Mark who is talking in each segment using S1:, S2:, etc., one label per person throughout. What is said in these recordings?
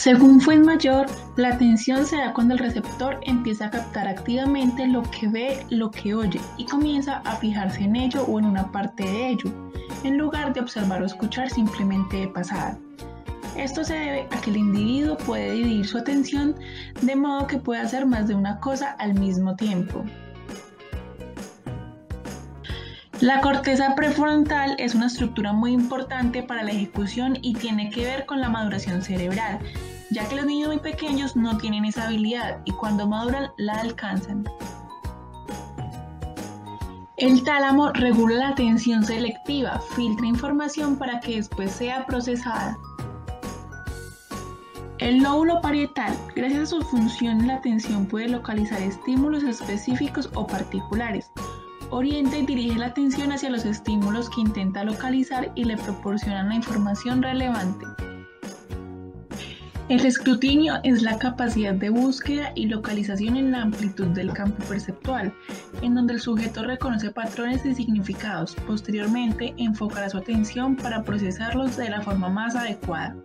S1: Según Fuenmayor, la atención se da cuando el receptor empieza a captar activamente lo que ve, lo que oye y comienza a fijarse en ello o en una parte de ello, en lugar de observar o escuchar simplemente de pasada. Esto se debe a que el individuo puede dividir su atención de modo que puede hacer más de una cosa al mismo tiempo. La corteza prefrontal es una estructura muy importante para la ejecución y tiene que ver con la maduración cerebral, ya que los niños muy pequeños no tienen esa habilidad y cuando maduran la alcanzan. El tálamo regula la atención selectiva, filtra información para que después sea procesada. El lóbulo parietal, gracias a su función en la atención, puede localizar estímulos específicos o particulares. Orienta y dirige la atención hacia los estímulos que intenta localizar y le proporcionan la información relevante. El escrutinio es la capacidad de búsqueda y localización en la amplitud del campo perceptual, en donde el sujeto reconoce patrones y significados. Posteriormente, enfocará su atención para procesarlos de la forma más adecuada.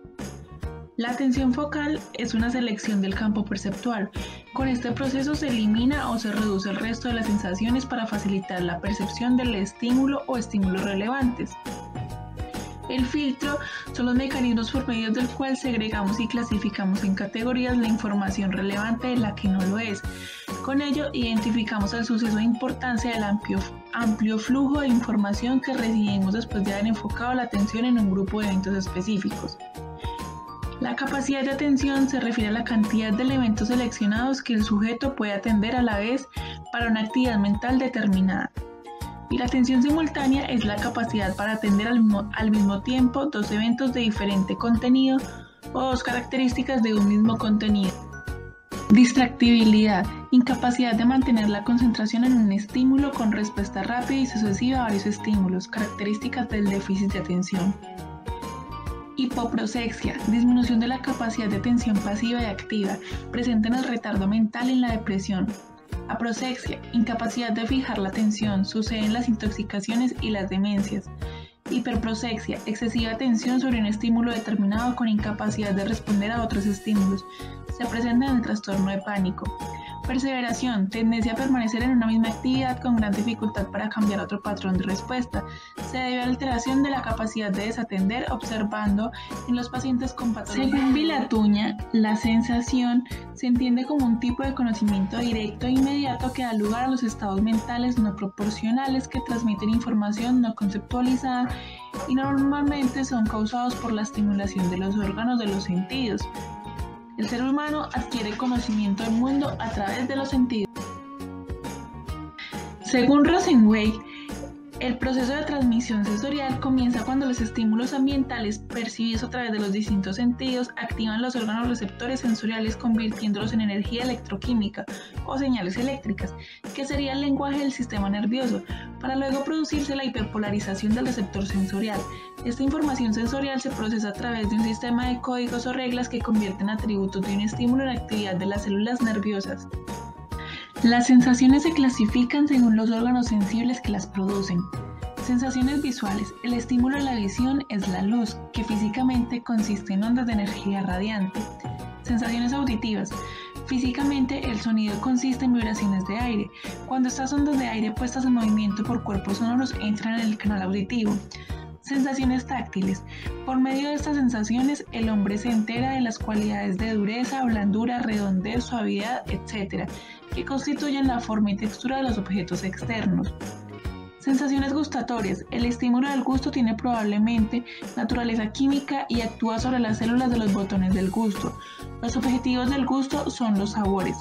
S1: La atención focal es una selección del campo perceptual. Con este proceso se elimina o se reduce el resto de las sensaciones para facilitar la percepción del estímulo o estímulos relevantes. El filtro son los mecanismos por medio del cual segregamos y clasificamos en categorías la información relevante de la que no lo es. Con ello identificamos el suceso de importancia del amplio flujo de información que recibimos después de haber enfocado la atención en un grupo de eventos específicos. La capacidad de atención se refiere a la cantidad de elementos seleccionados que el sujeto puede atender a la vez para una actividad mental determinada. Y la atención simultánea es la capacidad para atender al mismo tiempo dos eventos de diferente contenido o dos características de un mismo contenido. Distractibilidad, incapacidad de mantener la concentración en un estímulo con respuesta rápida y sucesiva a varios estímulos, características del déficit de atención. Hipoprosexia, disminución de la capacidad de atención pasiva y activa, presente en el retardo mental y en la depresión. Aprosexia, incapacidad de fijar la atención, sucede en las intoxicaciones y las demencias. Hiperprosexia, excesiva atención sobre un estímulo determinado con incapacidad de responder a otros estímulos, se presenta en el trastorno de pánico. Perseveración, tendencia a permanecer en una misma actividad con gran dificultad para cambiar otro patrón de respuesta. Se debe a la alteración de la capacidad de desatender observando en los pacientes con patología. Según Vilatuña, la sensación se entiende como un tipo de conocimiento directo e inmediato que da lugar a los estados mentales no proporcionales que transmiten información no conceptualizada y normalmente son causados por la estimulación de los órganos de los sentidos. El ser humano adquiere conocimiento del mundo a través de los sentidos. Según Rosenzweig, el proceso de transmisión sensorial comienza cuando los estímulos ambientales percibidos a través de los distintos sentidos activan los órganos receptores sensoriales convirtiéndolos en energía electroquímica o señales eléctricas, que sería el lenguaje del sistema nervioso, para luego producirse la hiperpolarización del receptor sensorial. Esta información sensorial se procesa a través de un sistema de códigos o reglas que convierten atributos de un estímulo en actividad de las células nerviosas. Las sensaciones se clasifican según los órganos sensibles que las producen. Sensaciones visuales. El estímulo de la visión es la luz, que físicamente consiste en ondas de energía radiante. Sensaciones auditivas. Físicamente, el sonido consiste en vibraciones de aire. Cuando estas ondas de aire puestas en movimiento por cuerpos sonoros entran en el canal auditivo. Sensaciones táctiles. Por medio de estas sensaciones, el hombre se entera de las cualidades de dureza, blandura, redondez, suavidad, etc., que constituyen la forma y textura de los objetos externos. Sensaciones gustatorias. El estímulo del gusto tiene probablemente naturaleza química y actúa sobre las células de los botones del gusto. Los objetivos del gusto son los sabores.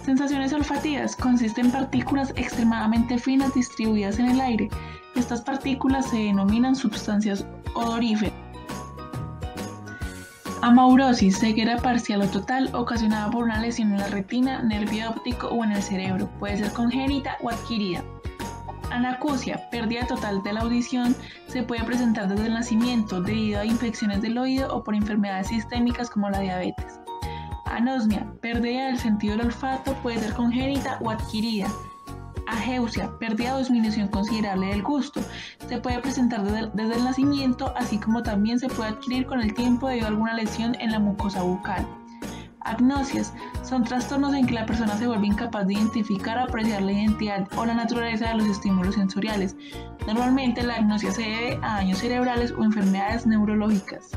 S1: Sensaciones olfativas. Consisten en partículas extremadamente finas distribuidas en el aire. Estas partículas se denominan sustancias odoríferas. Amaurosis, ceguera parcial o total, ocasionada por una lesión en la retina, nervio óptico o en el cerebro. Puede ser congénita o adquirida. Anacusia, pérdida total de la audición, se puede presentar desde el nacimiento debido a infecciones del oído o por enfermedades sistémicas como la diabetes. Anosmia, pérdida del sentido del olfato, puede ser congénita o adquirida. Ageusia, pérdida o disminución considerable del gusto. Se puede presentar desde el nacimiento, así como también se puede adquirir con el tiempo debido a alguna lesión en la mucosa bucal. Agnosias son trastornos en que la persona se vuelve incapaz de identificar o apreciar la identidad o la naturaleza de los estímulos sensoriales. Normalmente la agnosia se debe a daños cerebrales o enfermedades neurológicas.